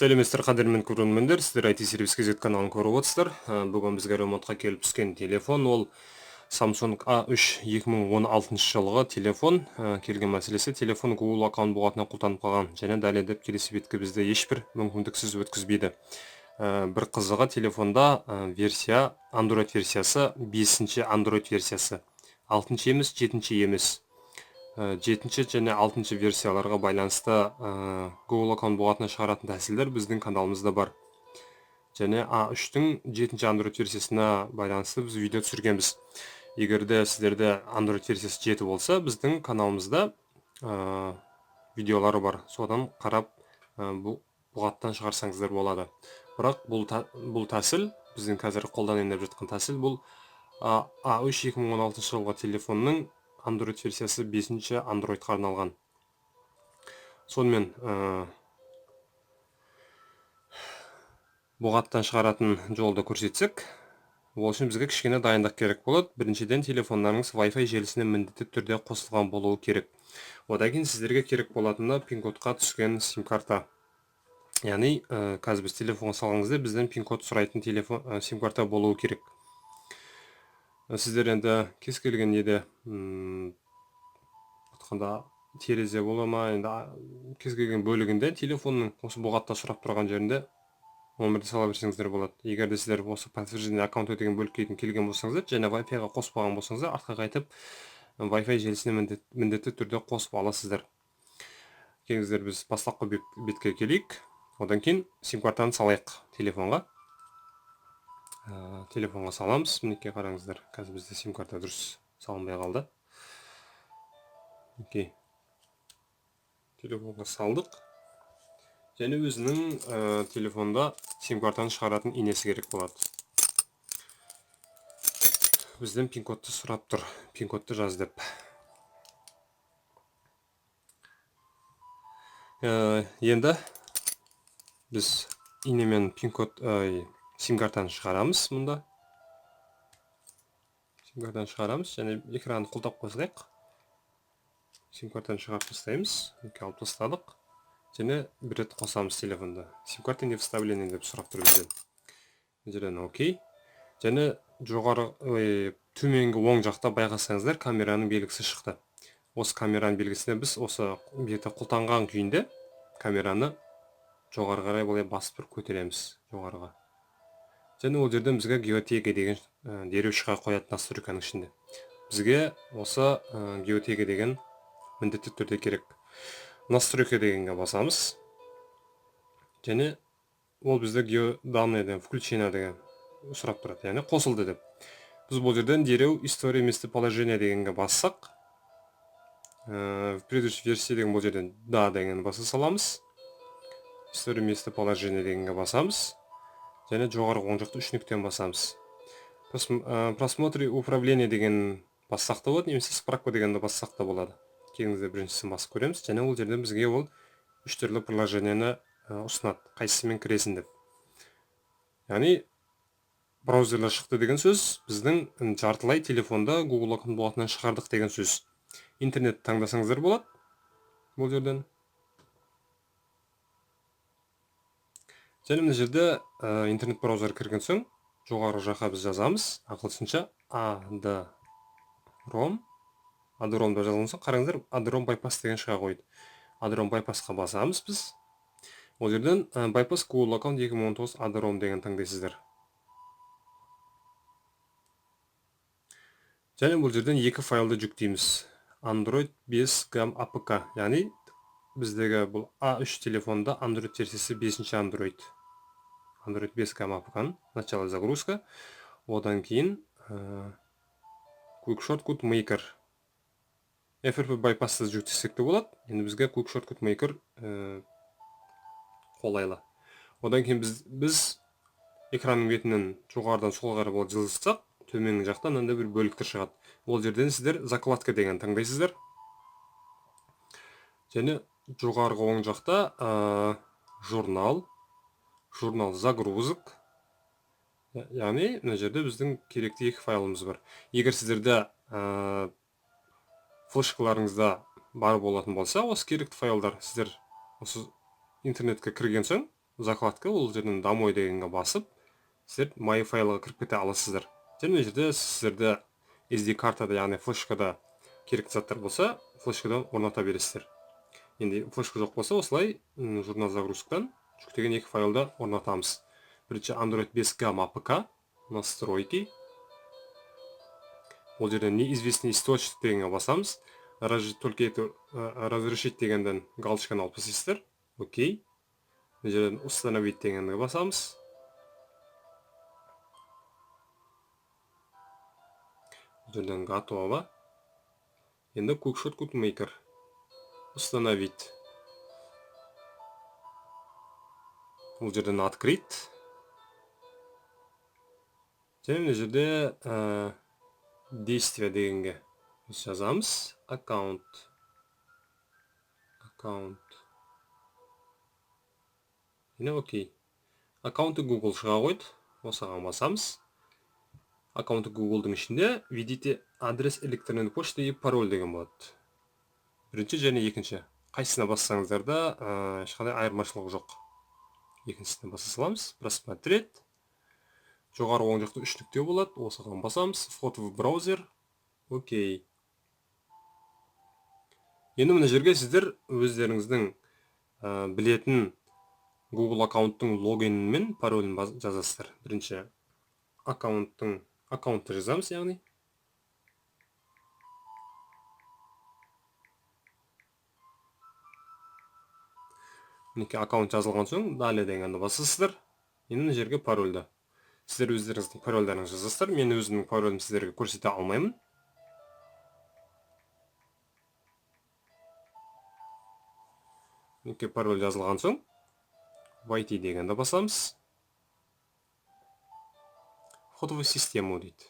Сәлеметсіздер қадірмен көрермендер, сіздер IT сервис кезет каналын көріп отырсыздар. Бүгін бізге ремонтқа келіп түскен телефон, ол Samsung A3 2016 жылғы телефон. Келген мәселесі, телефон Google аккаунт болатына қолданып қалған, және дәлелдеп келесі бетке бізді ешбір мүмкіндіксіз өткізбейді. Бір қызығы, телефонда версия, Android версиясы 5-ші Android версиясы, 6-ші емес, 7-ші емес. 7-ші және 6-ші версияларға байланысты Google аккаунт болатына шығаратын тәсілдер біздің каналымызда бар. Және A3-тің 7-ші Android версиясына байланысты біз видео түсіргенбіз. Егерде сіздерде Android версиясы 7 болса, біздің каналымызда видеолары бар. Содан қарап бұғаттан шығарсаңыздар болады. Бірақ бұл тәсіл, біздің қазір қолданып жатқан тәсіл, бұл A3 2016 жылғы телефонның Android версиясы 5-ші Androidқа арналған. Сонымен бұғаттан шығаратын жолды көрсетсек, ол үшін бізге кішкене дайындық керек болады. Біріншіден, телефондарыңыз Wi-Fi желісіне міндетті түрде қосылған болуы керек. Одан кейін сіздерге керек болатыны пин-кодқа түскен сим-карта. Яғни, қазір біз телефонға салғаныңызда бізден пин-код сұрайтын сим-карта болуы керек. Сіздер енді кез келген еді терезе бола ма, енді кез келген бөлігінде телефонның осы бұғатта сұрап тұрған жерінде номерді сала берсеңіздер болады. Егерде сіздер осы подтверждение аккаунт деген бөлікке келген болсаңыздар, және Wi-Fi-ға қоспаған болсаңыздар, артқа қайтып Wi-Fi желісіне міндетті түрде қосып аласыздар. Келіңіздер, біз бастапқы бетке келейік. Одан кейін сим-картаны салайық телефонға. Телефонға саламыз. Мінекей қараңыздар, қазір бізде сим-карта дұрыс салынбай қалды. Окей. Телефонға салдық. Және өзінің телефонда сим-картаны шығаратын инесі керек болады. Бізден пин-кодты сұрап тұр. Пин-кодты жаз деп. Енді біз инемен пин-код сим-картаны шығарамыз мұнда. Сим-картаны шығарамыз, және экранды құлтап қосайық. Сим-картаны шығарып тастаймыз. Алып тастадық. Және бір рет қосамыз телефонда. Сим-карта не вставление деп сұрап тұр бізден. Жерден окей. Және жоғары төменгі оң жақта байқасаңыздар, камераның белгісі шықты. Осы камераның белгісіне біз осы беті құлтанған күйінде камераны жоғары қарай былай басып бір көтереміз жоғарыға. Және ол жерден бізге геотега деген дереу шыға қоятын настройканың ішінде. Бізге осы геотега деген міндетті түрде керек. Настройка дегенге басамыз. Және ол бізді геоданные включение деген сұрап тұрады, яғни қосылды деп. Біз бұл жерден дереу история местоположения дегенге бассақ, в предыдущей версии деген бұл жерден да деген баса саламыз. История местоположения дегенге басамыз. Және жоғарғы оң жақта 3 нүктені басамыз. Просмотр управление деген бассақ та болады, немесе справка дегенді бассақ та болады. Келіңіздер, біріншісін басып көреміз, және ол жерден бізге ол 3 түрлі приложениені ұсынады, қайсысымен кіресін деп. Яғни, браузерлер шықты деген сөз, біздің жартылай телефонда Google аккаунт болатынан шығардық деген сөз. Интернет таңдасаңыздар болады бұл жерден. Және мына жерде интернет браузер кірген соң, жоғары жаққа біз жазамыз, ағылшынша Adrom жазылған соң, қараңыздар, Adrom bypass деген шыға қойды. Adrom bypassқа басамыз біз. Ол жерден bypass Google аккаунт 2019 Adrom деген таңдайсыздар. Және бұл жерден 2 файлды жүктейміз. Android 5 GAM APK, яғни біздегі бұл A3 телефонда Android версиясы 5-ші Android. Android 5 GAM APK-ның начало загрузка. Одан кейін Quick Shortcut Maker. FRP bypass'сыз жүктесек те болады. Енді бізге Quick Shortcut Maker қолайлы. Одан кейін біз экранның бетінен жоғарыдан солға қарай болып жылжытсақ, төменгі жақтан мынандай бір бөліктер шығады. Ол жерден сіздер закладка деген таңдайсыздар. Және жоғарғы оң жақта журнал загрузок. Яғни, мына жерде біздің керекті 2 файлымыз бар. Егер сіздерде флешкаларыңызда бар болатын болса, осы керекті файлдар сіздер осы интернетке кірген соң, закладка, ол жерден домой дегенге басып, сіздер my файлға кіріп кете аласыздар. Және мына жерде сіздерде SD картада, яғни флешкада керекті заттар болса, флешкадан орната бересіздер. Енді флешка жоқ болса, осылай журнал загрузкадан жүктеген екі файлды орнатамыз. Бірінші Android 5G APK, настройки. Ол жерден неизвестный источник дегенге басамыз. Только это разрешить дегенден галочканы алып тастайсыздар. Окей. Мына жерден установить дегенге басамыз. Бұл жерден готово. Енді Cookshot Cookmaker. Установить. Бұл жерден открыть. Және мына жерде действие дегенге жазамыз. Аккаунт. Және окей. Аккаунты Google шыға қойды. Осыған басамыз. Аккаунты Google'дың ішінде введите адрес электронной почты и пароль деген болады. Бірінші және екінші. Қайсысына бассаңыздар да ешқандай айырмашылық жоқ. Екіншісіне баса саламыз. Просмотреть. Жоғары оң жақта үш нүкте болады. Осыған басамыз. Вход в браузер. Окей. Енді мына жерге сіздер өздеріңіздің білетін Google аккаунттың логинін мен паролін жазасыздар. Бірінші аккаунтты жазамыз, яғни. Мінекей аккаунт жазылған соң, далее дегенді басасыздар. Енді мына жерге парольді. Сіздер өздеріңіздің парольдеріңізді жазасыздар. Мен өзімнің паролімді сіздерге көрсете алмаймын. Мінекей пароль жазылған соң, войти дегенді басамыз. Вход в систему дейді.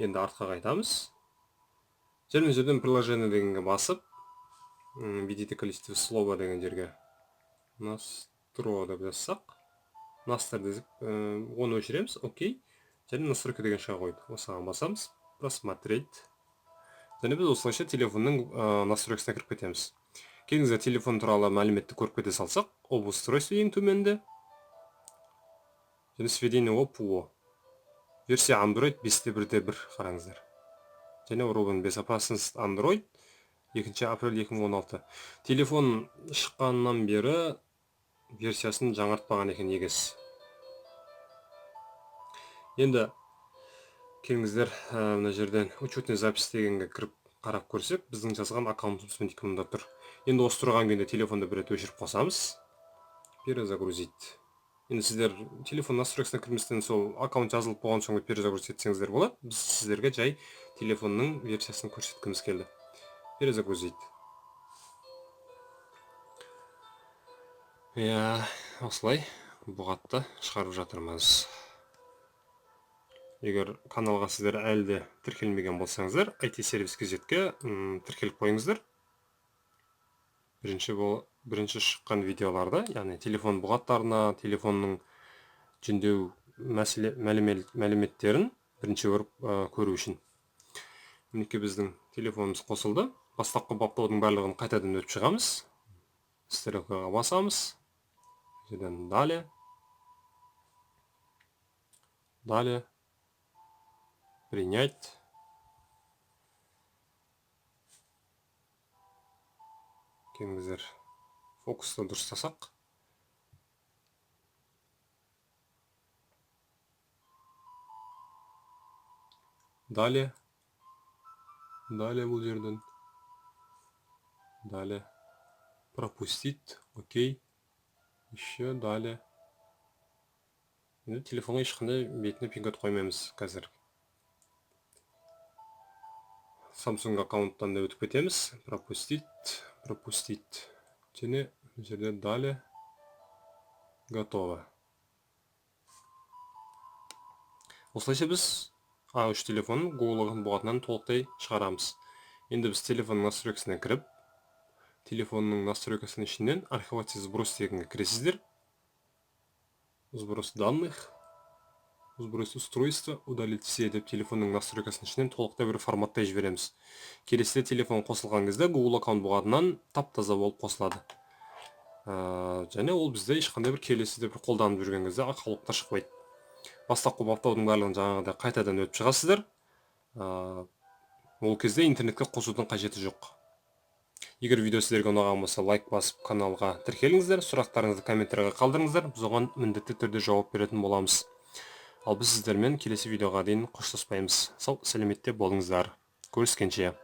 Енді артқа қайтамыз. Және мына жерден приложение дегенге басып, введите количество слова деген жерге настро деп жазсақ, настр десек, оны өшіреміз, окей. Және настройка деген шыға қойды. Осыған басамыз, просмотреть. Және біз осылайша телефонның настройкасына кіріп кетеміз. Келіңіздер телефон туралы мәліметті көріп кете салсақ, об устройстве ең төменде. Және сведение о ПУО. Версия Android 5.1.1 қараңыздар. Және Робин безопасность Android 2 апрель 2016. Телефон шыққаннан бері версиясын жаңартпаған екен егес. Енді келіңіздер мына жерден учетный запись дегенге кіріп қарап көрсек, біздің жазған аккаунтымыз мінекей мұнда тұр. Енді осы тұрған күйінде телефонды бір рет өшіріп қосамыз. Перезагрузить. Енді сіздер телефон настройкасына кірместен сол аккаунт жазылып болған соң перезагрузить етсеңіздер болады. Біз сіздерге жай телефонның версиясын көрсеткіміз келді. Перезагрузить. Осылай бұғатты шығарып жатырмыз. Егер каналға сіздер әлі де тіркелмеген болсаңыздар, IT-сервис кезетке тіркеліп қойыңыздар. Бірінші шыққан видеоларда, яғни телефон бұғаттарына, телефонның жүндеу мәліметтерін бірінші көру үшін. Мінекей біздің телефонымыз қосылды. Бастапқы баптаудың барлығын қайтадан өтіп шығамыз. Стрелкаға басамыз. Жерден далее. Принять. Келіңіздер фокусты дұрыстасақ. Далее бұл жерден. Далее. Пропустить. Окей. Еще далее. Енді телефонға ешқандай бетіне пин-код қоймаймыз қазір. Samsung аккаунттан да өтіп кетеміз. Пропустить. Және жерде далее. Готово. Осылайша біз A3 телефонын Google бұғатынан толықтай шығарамыз. Енді біз телефонның настройкасына кіріп, телефонның настройкасының ішінен архивация сброс дегенге кіресіздер. Сброс данных, сброс устройства, удалить все деп телефонның настройкасының ішінен толықтай бір форматтай жібереміз. Келесіде телефон қосылған кезде Google аккаунт бұғатынан тап-таза болып қосылады. және ол бізде ешқандай бір келесіде бір қолданып жүрген кезде ақаулықтар шықпайды. Бастапқы баптаудың барлығын жаңағыдай қайтадан өтіп шығасыздар. Ол кезде интернетке қосудың қажеті жоқ. Егер видео сіздерге ұнаған болса, лайк басып каналға тіркеліңіздер, сұрақтарыңызды комменттерге қалдырыңыздар, біз оған міндетті түрде жауап беретін боламыз. Ал біз сіздермен келесі видеоға дейін қоштаспаймыз. Сау, сәлеметте болыңыздар. Көріскенше.